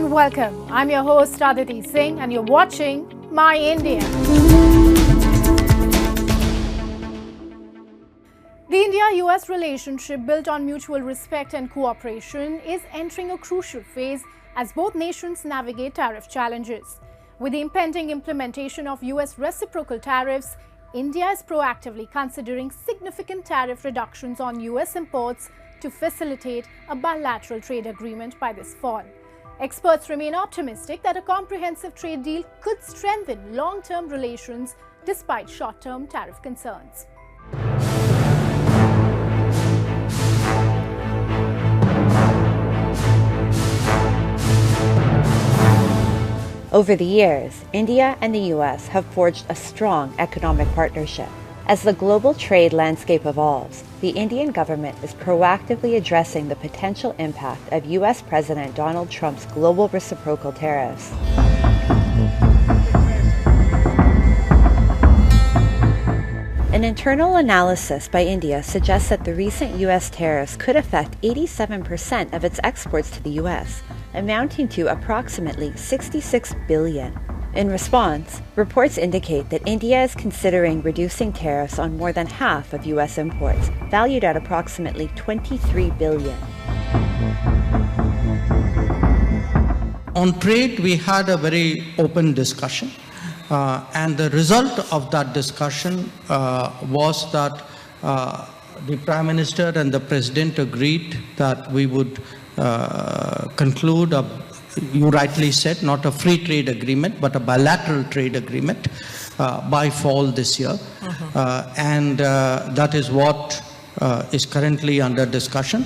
warm welcome. I'm your host Aditi Singh and you're watching My India. The India-US relationship built on mutual respect and cooperation is entering a crucial phase as both nations navigate tariff challenges. With the impending implementation of US reciprocal tariffs, India is proactively considering significant tariff reductions on US imports to facilitate a bilateral trade agreement by this fall. Experts remain optimistic that a comprehensive trade deal could strengthen long-term relations despite short-term tariff concerns. Over the years, India and the US have forged a strong economic partnership. As the global trade landscape evolves, the Indian government is proactively addressing the potential impact of US President Donald Trump's global reciprocal tariffs. An internal analysis by India suggests that the recent US tariffs could affect 87% of its exports to the US, amounting to approximately $66 billion. In response, reports indicate that India is considering reducing tariffs on more than half of US imports, valued at approximately $23 billion. On trade, we had a very open discussion. And the result of that discussion was that the Prime Minister and the President agreed that we would conclude you rightly said, not a free trade agreement, but a bilateral trade agreement by fall this year. And that is what is currently under discussion.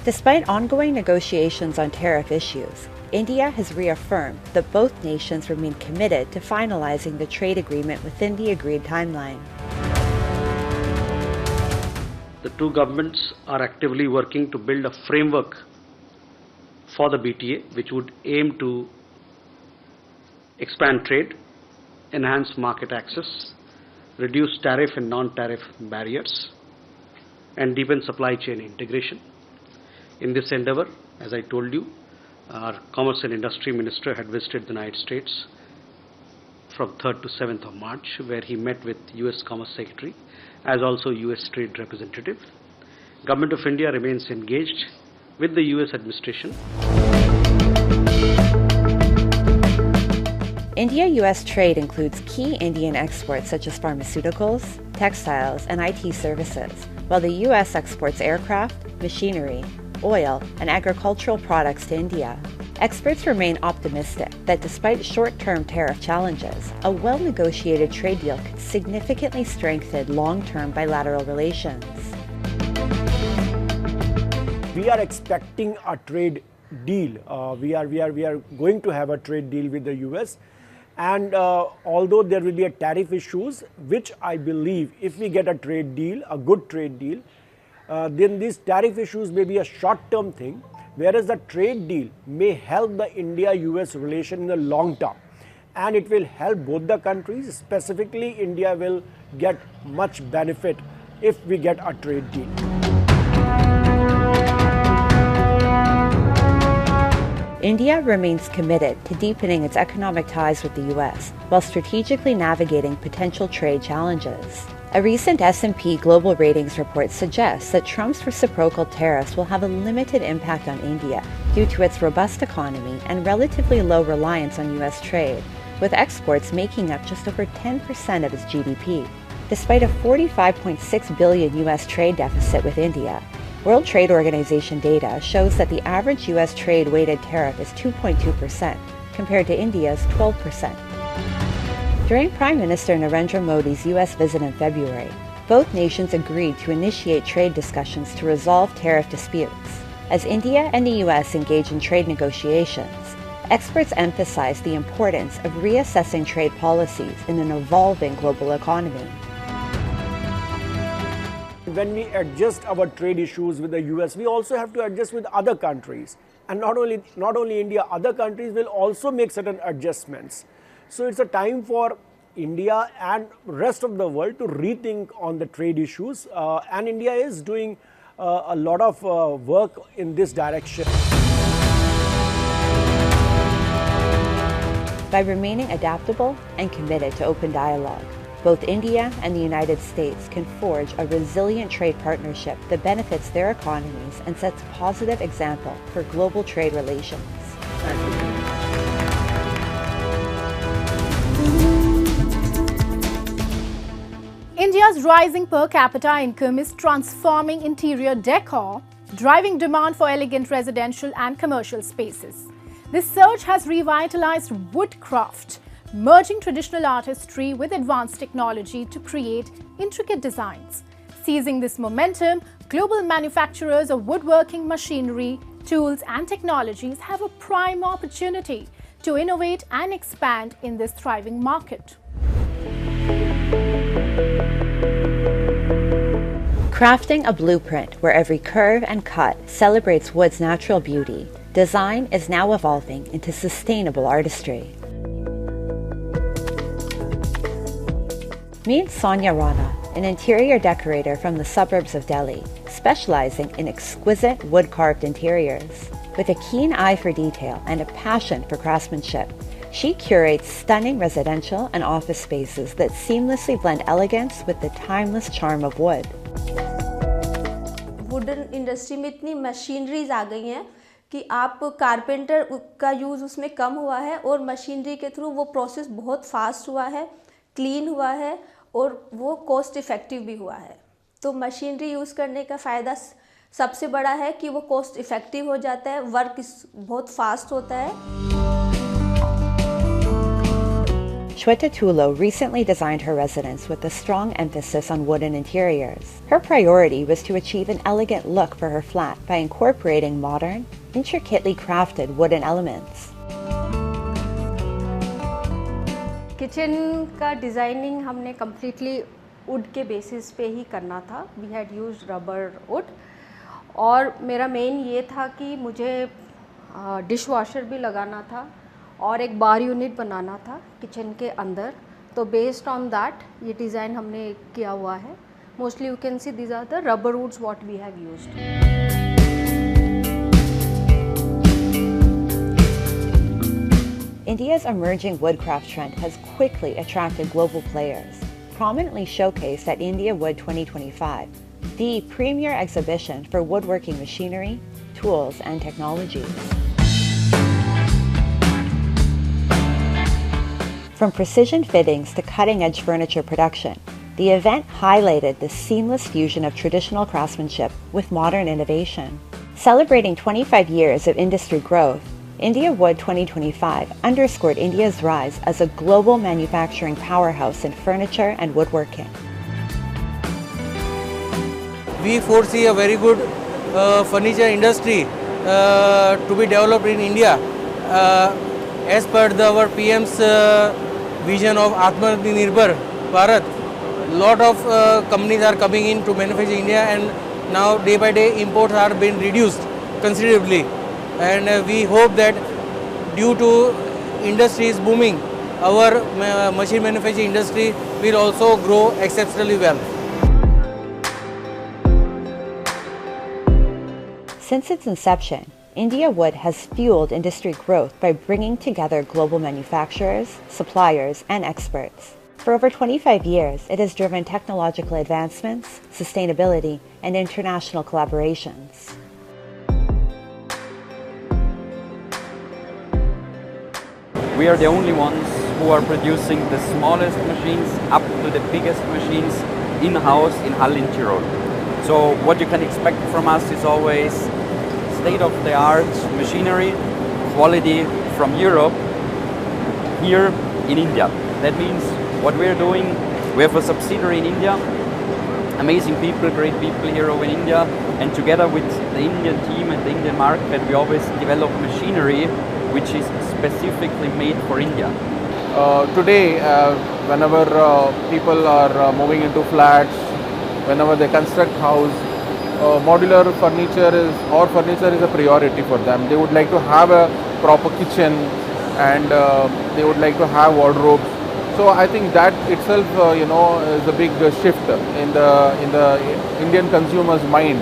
Despite ongoing negotiations on tariff issues, India has reaffirmed that both nations remain committed to finalizing the trade agreement within the agreed timeline. The two governments are actively working to build a framework for the BTA, which would aim to expand trade, enhance market access, reduce tariff and non-tariff barriers, and deepen supply chain integration. In this endeavor, as I told you, our Commerce and Industry Minister had visited the United States from 3rd to 7th of March, where he met with US Commerce Secretary as also US Trade Representative. Government of India remains engaged with the US administration. India-US trade includes key Indian exports such as pharmaceuticals, textiles, and IT services, while the US exports aircraft, machinery, oil, and agricultural products to India. Experts remain optimistic that despite short-term tariff challenges, a well-negotiated trade deal could significantly strengthen long-term bilateral relations. We are expecting a trade deal. We are going to have a trade deal with the US, and although there will be a tariff issues, which I believe if we get a trade deal, a good trade deal, then these tariff issues may be a short-term thing, whereas the trade deal may help the India-US relation in the long term. And it will help both the countries. Specifically, India will get much benefit if we get a trade deal. India remains committed to deepening its economic ties with the US while strategically navigating potential trade challenges. A recent S&P Global Ratings report suggests that Trump's reciprocal tariffs will have a limited impact on India due to its robust economy and relatively low reliance on US trade, with exports making up just over 10% of its GDP. Despite a $45.6 billion US trade deficit with India, World Trade Organization data shows that the average US trade-weighted tariff is 2.2%, compared to India's 12%. During Prime Minister Narendra Modi's US visit in February, both nations agreed to initiate trade discussions to resolve tariff disputes. As India and the US engage in trade negotiations, experts emphasize the importance of reassessing trade policies in an evolving global economy. When we adjust our trade issues with the US, we also have to adjust with other countries. And not only India, other countries will also make certain adjustments. So it's a time for India and rest of the world to rethink on the trade issues. And India is doing a lot of work in this direction. By remaining adaptable and committed to open dialogue, both India and the United States can forge a resilient trade partnership that benefits their economies and sets a positive example for global trade relations. India's rising per capita income is transforming interior decor, driving demand for elegant residential and commercial spaces. This surge has revitalized woodcraft, merging traditional artistry with advanced technology to create intricate designs. Seizing this momentum, global manufacturers of woodworking machinery, tools and technologies have a prime opportunity to innovate and expand in this thriving market. Crafting a blueprint where every curve and cut celebrates wood's natural beauty, design is now evolving into sustainable artistry. Meet Sonia Rana, an interior decorator from the suburbs of Delhi, specializing in exquisite wood-carved interiors. With a keen eye for detail and a passion for craftsmanship, she curates stunning residential and office spaces that seamlessly blend elegance with the timeless charm of wood. Wooden industry में इतनी machineries आ गई हैं कि आप carpenter का use उसमें कम हुआ है और मशीनरी के थ्रू वो प्रोसेस बहुत फास्ट हुआ है, क्लीन हुआ है और वो कॉस्ट इफ़ेक्टिव भी हुआ है। तो मशीनरी यूज़ करने का फ़ायदा सबसे बड़ा है कि वो कॉस्ट इफ़ेक्टिव हो जाता है, वर्क बहुत फास्ट होता है। Shweta Tulo recently designed her residence with a strong emphasis on wooden interiors. Her priority was to achieve an elegant look for her flat by incorporating modern, intricately crafted wooden elements. Kitchen का designing हमने completely wood के basis पे ही करना था। We had used rubber wood और मेरा main ये था कि मुझे डिश वॉशर भी लगाना था और एक बार यूनिट बनाना था किचन के अंदर। तो बेस्ड ऑन दैट ये डिज़ाइन हमने किया हुआ है। Mostly you can see these are the rubber woods what we have used. India's emerging woodcraft trend has quickly attracted global players, prominently showcased at India Wood 2025, the premier exhibition for woodworking machinery, tools, and technologies. From precision fittings to cutting-edge furniture production, the event highlighted the seamless fusion of traditional craftsmanship with modern innovation. Celebrating 25 years of industry growth, India Wood 2025 underscored India's rise as a global manufacturing powerhouse in furniture and woodworking. We foresee a very good furniture industry to be developed in India. As per our PM's vision of Atmanirbhar Bharat, lot of companies are coming in to manufacture India, and now day by day imports are being reduced considerably. And we hope that due to industries booming, our machine manufacturing industry will also grow exceptionally well. Since its inception, India Wood has fueled industry growth by bringing together global manufacturers, suppliers, and experts. For over 25 years, it has driven technological advancements, sustainability, and international collaborations. We are the only ones who are producing the smallest machines up to the biggest machines in-house in Hall in Tyrol. So what you can expect from us is always state-of-the-art machinery, quality from Europe, here in India. That means what we're doing, we have a subsidiary in India, amazing people, great people here over in India, and together with the Indian team and the Indian market, we always develop machinery which is specifically made for India. Today, whenever people are moving into flats, whenever they construct house, modular furniture is a priority for them. They would like to have a proper kitchen, and they would like to have wardrobes. So I think that itself, is a big shift in the Indian consumer's mind.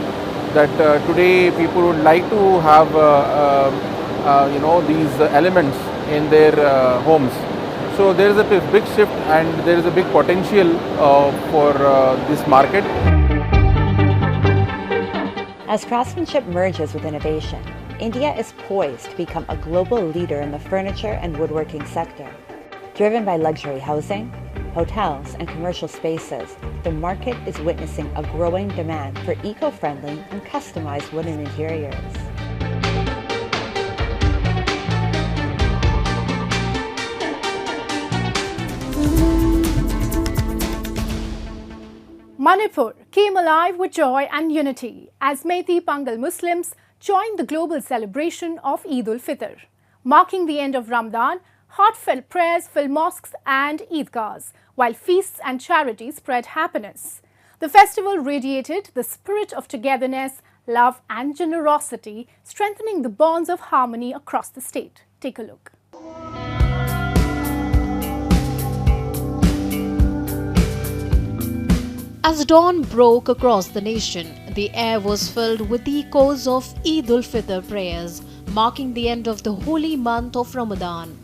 that today people would like to have these elements in their homes. So there is a big shift and there is a big potential for this market. As craftsmanship merges with innovation, India is poised to become a global leader in the furniture and woodworking sector. Driven by luxury housing, hotels, and commercial spaces, the market is witnessing a growing demand for eco-friendly and customized wooden interiors. Manipur came alive with joy and unity as Meitei Pangal Muslims joined the global celebration of Eid ul-Fitr. Marking the end of Ramadan, heartfelt prayers filled mosques and Eidgahs, while feasts and charity spread happiness. The festival radiated the spirit of togetherness, love and generosity, strengthening the bonds of harmony across the state. Take a look. As dawn broke across the nation, the air was filled with the echoes of Eid ul-Fitr prayers, marking the end of the holy month of Ramadan.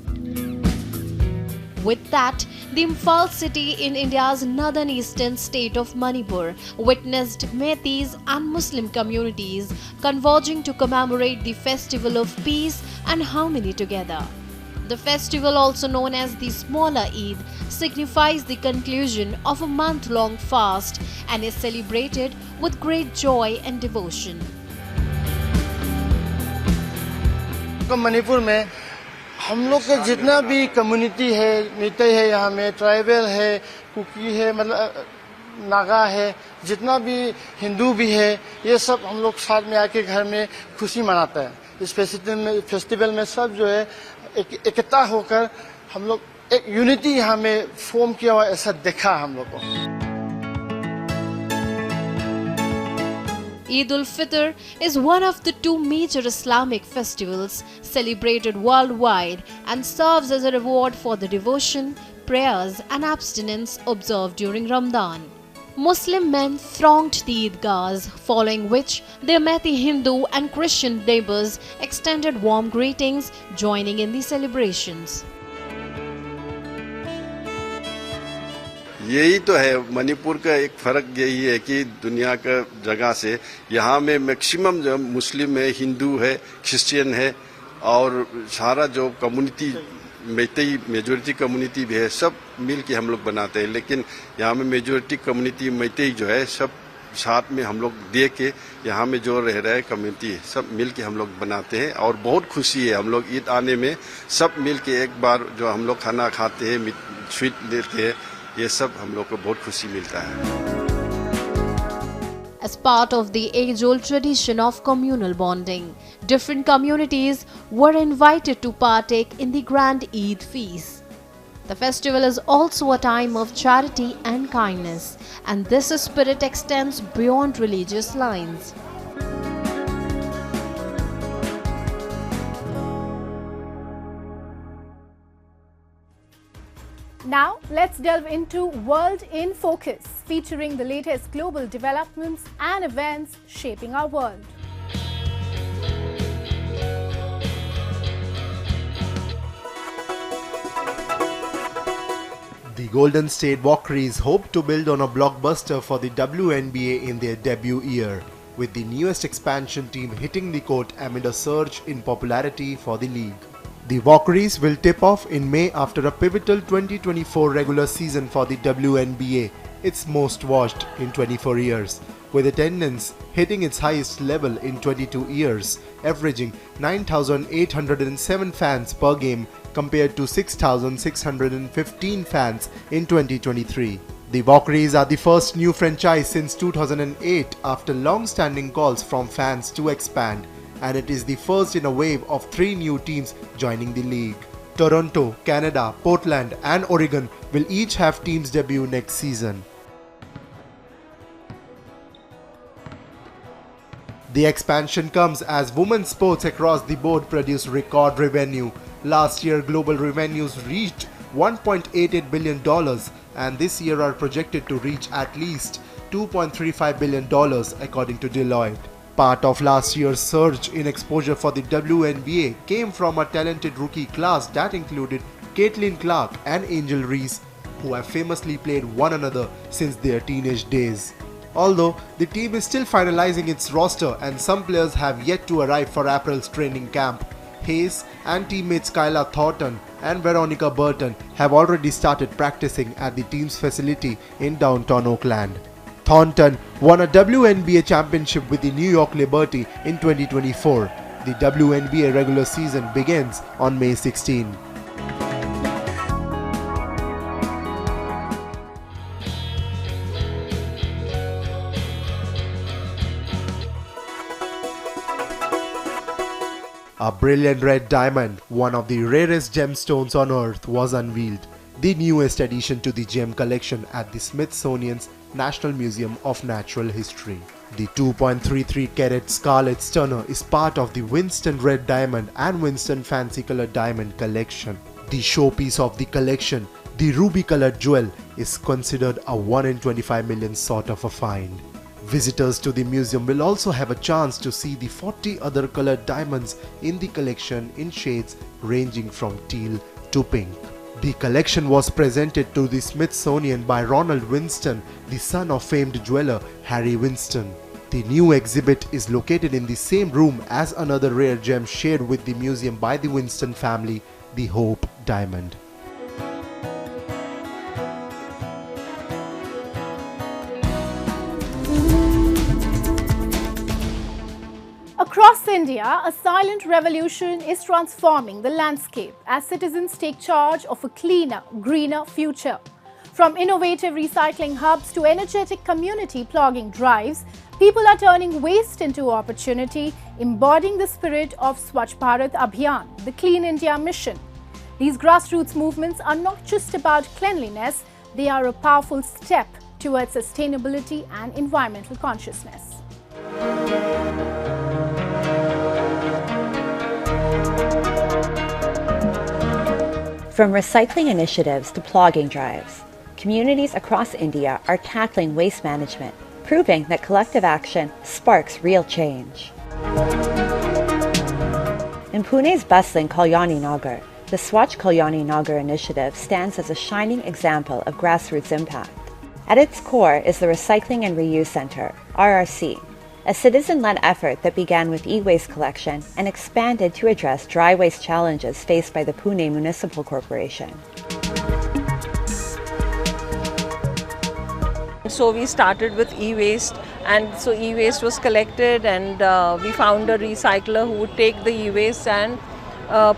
With that, the Imphal city in India's northern eastern state of Manipur witnessed Meiteis and Muslim communities converging to commemorate the festival of peace and harmony together. The festival, also known as the smaller Eid, signifies the conclusion of a month-long fast and is celebrated with great joy and devotion. Manipur में हम लोग का जितना भी community है, मीतई है, यहाँ में ट्राइबल है, कुकी है, मतलब नागा है, जितना भी हिंदू भी है, ये सब हम लोग साथ में आके घर में खुशी मनाते हैं. इस फेस्टिवल में सब जो है एकता होकर हम लोग एक यूनिटी यहाँ में फॉर्म किया हुआ ऐसा देखा हम लोग को. Eid ul-Fitr is one of the two major Islamic festivals celebrated worldwide and serves as a reward for the devotion, prayers and abstinence observed during Ramadan. Muslim men thronged the Eidgahs, following which their Meitei Hindu and Christian neighbors extended warm greetings, joining in the celebrations. यही तो है मणिपुर का एक फर्क यही है कि दुनिया का जगह से यहाँ में मैक्सिमम जो मुस्लिम है, हिंदू है, क्रिश्चियन है और सारा जो कम्युनिटी मेइतेई मेजॉरिटी कम्युनिटी भी है, सब मिल के हम लोग बनाते हैं. लेकिन यहाँ में मेजॉरिटी कम्युनिटी मेइतेई जो है सब साथ में हम लोग दे के यहाँ में जो रह रहा है कम्युनिटी सब मिल के हम लोग बनाते हैं और बहुत खुशी है. हम लोग ईद आने में सब मिल के एक बार जो हम लोग खाना खाते हैं, स्वीट लेते हैं, ये सब हम लोग को बहुत खुशी मिलता है. As part of the age-old tradition of communal bonding, different communities were invited to partake in the grand Eid feast. The festival is also a time of charity and kindness, and this spirit extends beyond religious lines. Now, let's delve into World in Focus, featuring the latest global developments and events shaping our world. The Golden State Walkeries hope to build on a blockbuster for the WNBA in their debut year, with the newest expansion team hitting the court amid a surge in popularity for the league. The Walkeries will tip off in May after a pivotal 2024 regular season for the WNBA, its most watched in 24 years, with attendance hitting its highest level in 22 years, averaging 9,807 fans per game compared to 6,615 fans in 2023. The Walkeries are the first new franchise since 2008 after long-standing calls from fans to expand, and it is the first in a wave of 3 new teams joining the league. Toronto, Canada, Portland and Oregon will each have teams debut next season. The expansion comes as women's sports across the board produce record revenue. Last year, global revenues reached $1.88 billion, and this year are projected to reach at least $2.35 billion according to Deloitte. Part of last year's surge in exposure for the WNBA came from a talented rookie class that included Caitlin Clark and Angel Reese, who have famously played one another since their teenage days. Although the team is still finalizing its roster and some players have yet to arrive for April's training camp, Hayes and teammates Kyla Thornton and Veronica Burton have already started practicing at the team's facility in downtown Oakland. Thornton won a WNBA championship with the New York Liberty in 2024. The WNBA regular season begins on May 16. A brilliant red diamond, one of the rarest gemstones on earth, was unveiled, the newest addition to the gem collection at the Smithsonian's National Museum of Natural History. The 2.33 carat Scarlet Stunner is part of the Winston Red Diamond and Winston Fancy Colored Diamond collection. The showpiece of the collection, the ruby-colored jewel, is considered a 1 in 25 million sort of a find. Visitors to the museum will also have a chance to see the 40 other colored diamonds in the collection in shades ranging from teal to pink. The collection was presented to the Smithsonian by Ronald Winston, the son of famed jeweler Harry Winston. The new exhibit is located in the same room as another rare gem shared with the museum by the Winston family, the Hope Diamond. Across India, a silent revolution is transforming the landscape as citizens take charge of a cleaner, greener future. From innovative recycling hubs to energetic community plogging drives, people are turning waste into opportunity, embodying the spirit of Swachh Bharat Abhiyan, the Clean India mission. These grassroots movements are not just about cleanliness, they are a powerful step towards sustainability and environmental consciousness. From recycling initiatives to plogging drives, communities across India are tackling waste management, proving that collective action sparks real change. In Pune's bustling Kalyani Nagar, the Swachh Kalyani Nagar initiative stands as a shining example of grassroots impact. At its core is the Recycling and Reuse Center, RRC, a citizen-led effort that began with e-waste collection and expanded to address dry waste challenges faced by the Pune Municipal Corporation. So we started with e-waste, and so e-waste was collected, and we found a recycler who would take the e-waste and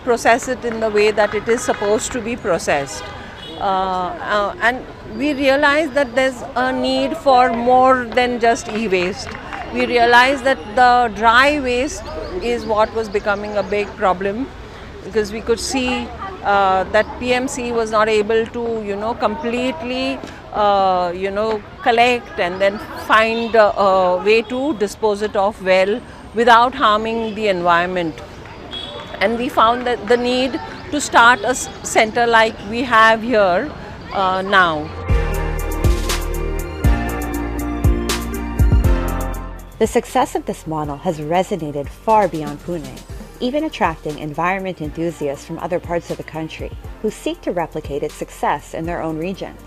process it in the way that it is supposed to be processed. And we realized that there's a need for more than just e-waste. We realized that the dry waste is what was becoming a big problem, because we could see that PMC was not able to, completely, collect and then find a way to dispose it off well without harming the environment. And we found that the need to start a center like we have here now. The success of this model has resonated far beyond Pune, even attracting environment enthusiasts from other parts of the country who seek to replicate its success in their own regions.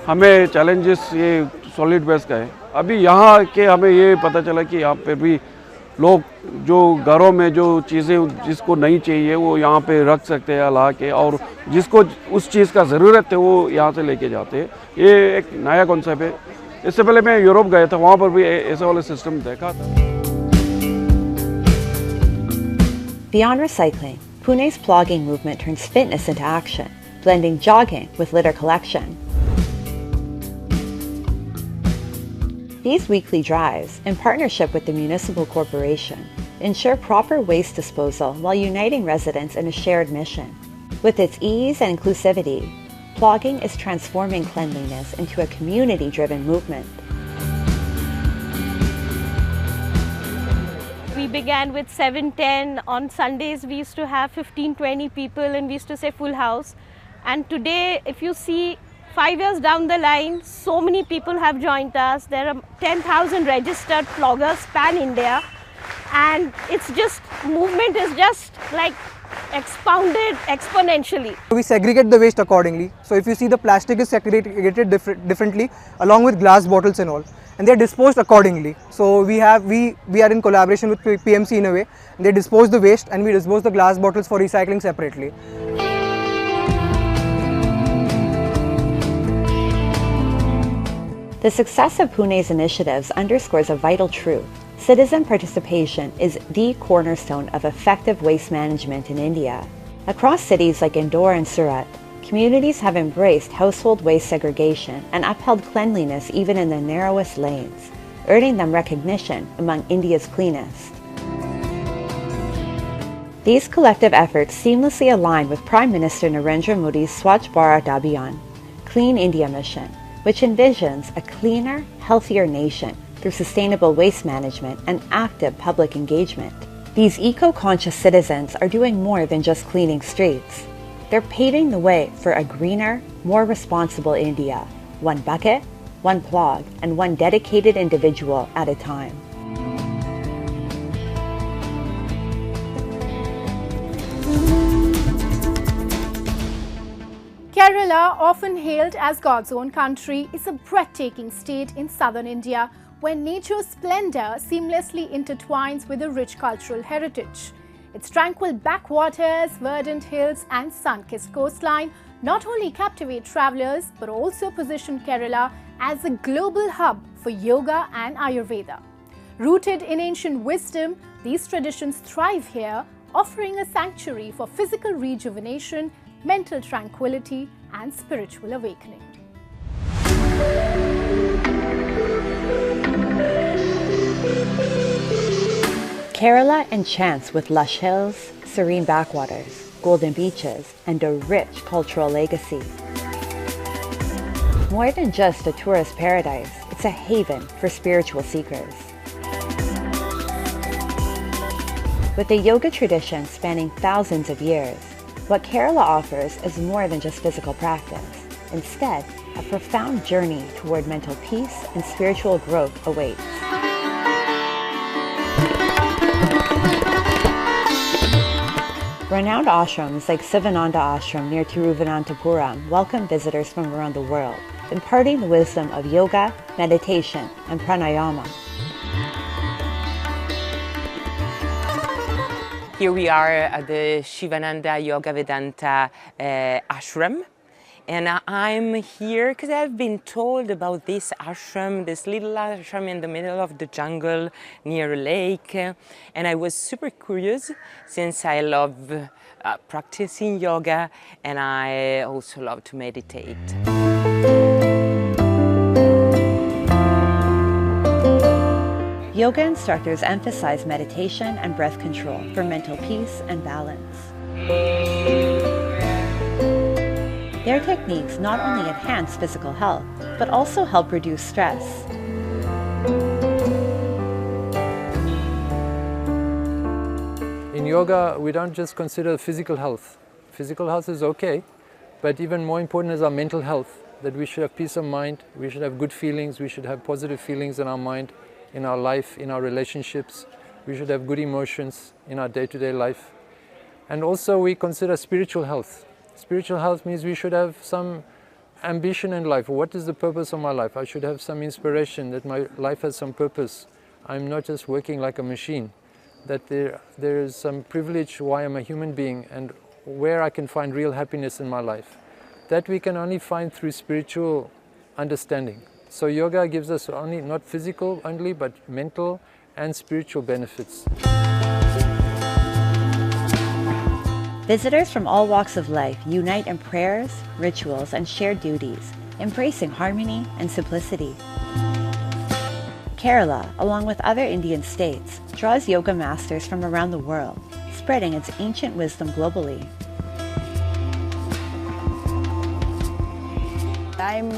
हमें challenges ये solid waste का है। अभी यहाँ के हमें ये पता चला कि यहाँ पे भी लोग जो घरों में जो चीज़ें जिसको नहीं चाहिए वो यहाँ पे रख सकते हैं ला के, और जिसको उस चीज़ का ज़रूरत है वो यहाँ से लेके जाते हैं। ये एक नया कॉन्सेप्ट है। इससे पहले मैं यूरोप गया था, वहाँ पर भी ऐसा वाला सिस्टम देखा था। Beyond recycling, Pune's plogging movement turns fitness into action, blending jogging with litter collection. These weekly drives, in partnership with the municipal corporation, ensure proper waste disposal while uniting residents in a shared mission. With its ease and inclusivity, plogging is transforming cleanliness into a community-driven movement. We began with 7-10. On Sundays, we used to have 15-20 people, and we used to say full house. And today, if you see 5 years down the line, so many people have joined us. There are 10,000 registered floggers pan-India, and it's just, movement is just like expounded exponentially. We segregate the waste accordingly. So if you see, the plastic is segregated differently along with glass bottles and all, and they're disposed accordingly. So we are in collaboration with PMC in a way. They dispose the waste and we dispose the glass bottles for recycling separately. The success of Pune's initiatives underscores a vital truth. Citizen participation is the cornerstone of effective waste management in India. Across cities like Indore and Surat, communities have embraced household waste segregation and upheld cleanliness even in the narrowest lanes, earning them recognition among India's cleanest. These collective efforts seamlessly align with Prime Minister Narendra Modi's Swachh Bharat Abhiyan, Clean India mission, which envisions a cleaner, healthier nation through sustainable waste management and active public engagement. These eco-conscious citizens are doing more than just cleaning streets. They're paving the way for a greener, more responsible India, one bucket, one plug, and one dedicated individual at a time. Kerala, often hailed as God's own country, is a breathtaking state in southern India where nature's splendor seamlessly intertwines with a rich cultural heritage. Its tranquil backwaters, verdant hills and sun-kissed coastline not only captivate travelers but also position Kerala as a global hub for yoga and Ayurveda. Rooted in ancient wisdom, these traditions thrive here, offering a sanctuary for physical rejuvenation, mental tranquility and spiritual awakening. Kerala enchants with lush hills, serene backwaters, golden beaches, and a rich cultural legacy. More than just a tourist paradise, it's a haven for spiritual seekers. With a yoga tradition spanning thousands of years, what Kerala offers is more than just physical practice. Instead, a profound journey toward mental peace and spiritual growth awaits. Renowned ashrams like Sivananda Ashram near Thiruvananthapuram welcome visitors from around the world, imparting the wisdom of yoga, meditation, and pranayama. Here we are at the Shivananda Yoga Vedanta ashram, and I'm here because I've been told about this ashram, this little ashram in the middle of the jungle near a lake, and I was super curious since I love practicing yoga and I also love to meditate. Yoga instructors emphasize meditation and breath control for mental peace and balance. Their techniques not only enhance physical health, but also help reduce stress. In yoga, we don't just consider physical health. Physical health is okay, but even more important is our mental health, that we should have peace of mind, we should have good feelings, we should have positive feelings in our mind, in our life, in our relationships. We should have good emotions in our day-to-day life. And also we consider spiritual health. Spiritual health means we should have some ambition in life. What is the purpose of my life? I should have some inspiration that my life has some purpose. I'm not just working like a machine. That there is some privilege why I'm a human being and where I can find real happiness in my life. That we can only find through spiritual understanding. So yoga gives us only, not physical only, but mental and spiritual benefits. Visitors from all walks of life unite in prayers, rituals, and shared duties, embracing harmony and simplicity. Kerala, along with other Indian states, draws yoga masters from around the world, spreading its ancient wisdom globally. I'm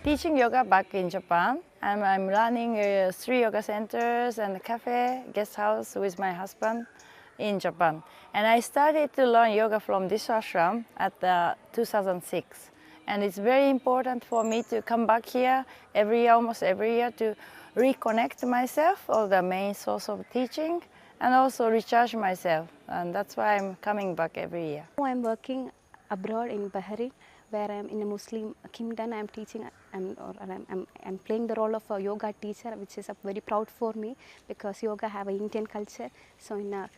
teaching yoga back in Japan. I'm running 3 yoga centers and a cafe, guest house with my husband in Japan. And I started to learn yoga from this ashram at 2006. And it's very important for me to come back here almost every year, to reconnect myself, or the main source of teaching, and also recharge myself. And that's why I'm coming back every year. I'm working abroad in Bahrain, where I'm in a Muslim kingdom. I'm teaching, I'm playing the role of a yoga teacher, which is very proud for me, because yoga have an Indian culture. So in a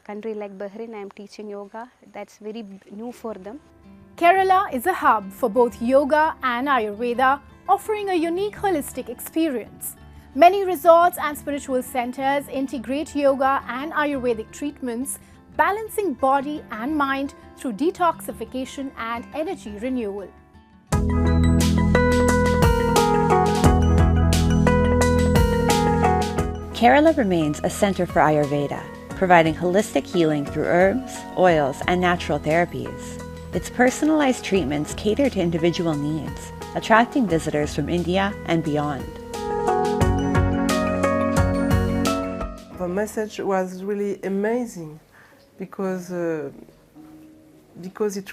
country like Bahrain, I'm teaching yoga. That's very new for them. Kerala is a hub for both yoga and Ayurveda, offering a unique holistic experience. Many resorts and spiritual centers integrate yoga and Ayurvedic treatments, balancing body and mind through detoxification and energy renewal. Kerala remains a center for Ayurveda, providing holistic healing through herbs, oils, and natural therapies. Its personalized treatments cater to individual needs, attracting visitors from India and beyond. The message was really amazing because it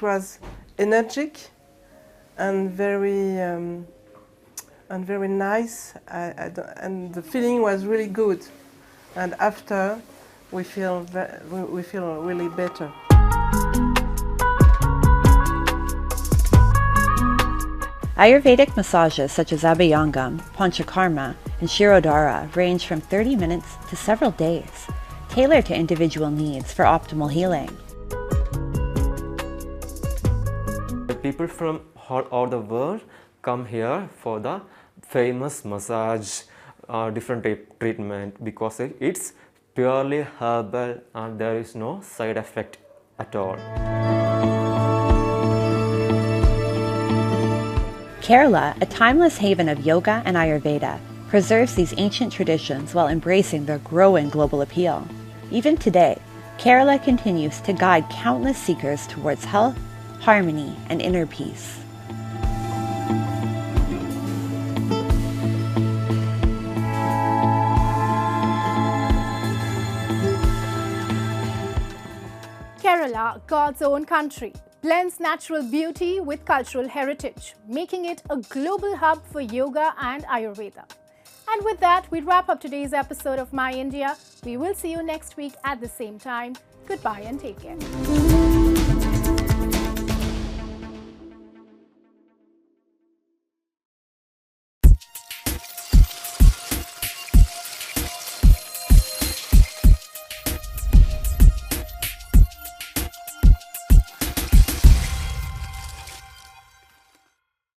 was energetic and very nice, and the feeling was really good. And after, we feel really better. Ayurvedic massages such as Abhyangam, Panchakarma, and Shirodhara range from 30 minutes to several days, tailored to individual needs for optimal healing. People from all over the world come here for the famous massage, different treatment, because it's purely herbal and there is no side effect at all. Kerala, a timeless haven of yoga and Ayurveda, preserves these ancient traditions while embracing their growing global appeal. Even today, Kerala continues to guide countless seekers towards health, harmony, and inner peace. Kerala, God's own country, blends natural beauty with cultural heritage, making it a global hub for yoga and Ayurveda. And with that, we wrap up today's episode of My India. We will see you next week at the same time. Goodbye and take care.